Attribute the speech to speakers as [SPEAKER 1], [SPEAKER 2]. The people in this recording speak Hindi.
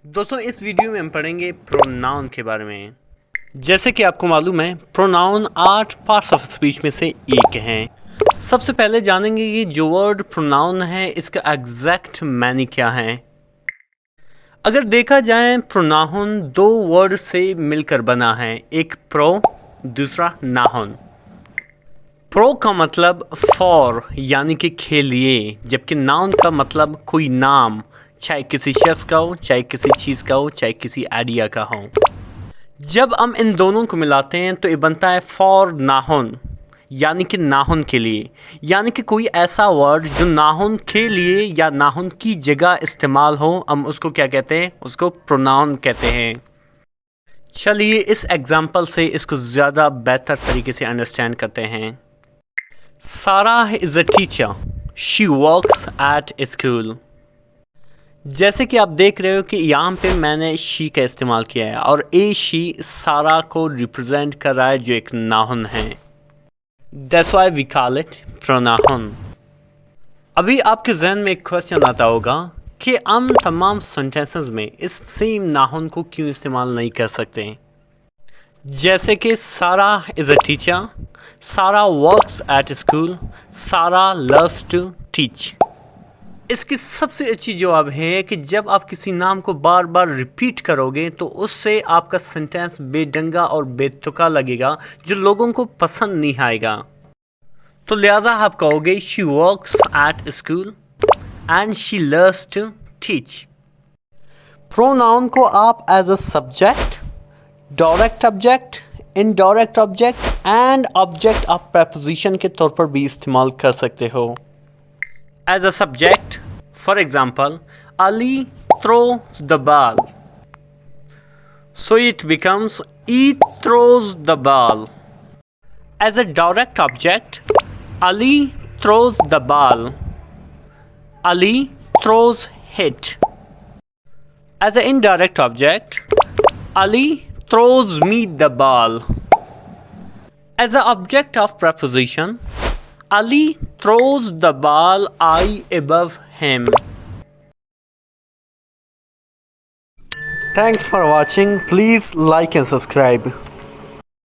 [SPEAKER 1] दोस्तों इस वीडियो में हम पढ़ेंगे प्रोनाउन के बारे में। जैसे कि आपको मालूम है प्रोनाउन 8 पार्ट्स ऑफ स्पीच में से एक हैं। सबसे पहले जानेंगे कि जो वर्ड प्रोनाउन है इसका एग्जैक्ट मैनी क्या है। अगर देखा जाए प्रोनाउन दो वर्ड से मिलकर बना है, एक प्रो दूसरा नाउन। प्रो का मतलब फॉर यानी कि के लिए, जबकि नाउन का मतलब कोई नाम, चाहे किसी शख्स का हो, चाहे किसी चीज़ का हो, चाहे किसी आइडिया का हो। जब हम इन दोनों को मिलाते हैं तो ये बनता है फॉर नाउन, यानी कि नाउन के लिए, यानी कि कोई ऐसा वर्ड जो नाउन के लिए या नाउन की जगह इस्तेमाल हो, हम उसको क्या कहते हैं, उसको प्रोनाउन कहते हैं। चलिए इस एग्जाम्पल से इसको ज़्यादा बेहतर तरीके से अंडरस्टैंड करते हैं। सारा is a teacher, she works at school. जैसे कि आप देख रहे हो कि यहाँ पे मैंने शी का इस्तेमाल किया है और ए शी सारा को रिप्रेजेंट कर रहा है जो एक नाउन है। That's why we call it pronoun. अभी आपके जहन में एक क्वेश्चन आता होगा कि हम तमाम सेंटेंसेस में इस सेम नाउन को क्यों इस्तेमाल नहीं कर सकते। जैसे कि सारा इज़ अ टीचर, सारा वर्क्स एट स्कूल, सारा लव्स टू टीच। इसकी सबसे अच्छी जवाब है कि जब आप किसी नाम को बार बार रिपीट करोगे तो उससे आपका सेंटेंस बेढंगा और बेतुका लगेगा, जो लोगों को पसंद नहीं आएगा। तो लिहाजा आप कहोगे she works at school and she loves to teach. Pronoun को आप as a subject, direct object, indirect object and object of preposition के तौर पर भी इस्तेमाल कर सकते हो। As a subject, for example, Ali throws the ball. So it becomes he throws the ball. As a direct object, Ali throws the ball. Ali throws it. As an indirect object, Ali throws me the ball. As an object of preposition, Ali throws the ball I above him. Thanks for watching. Please like and subscribe.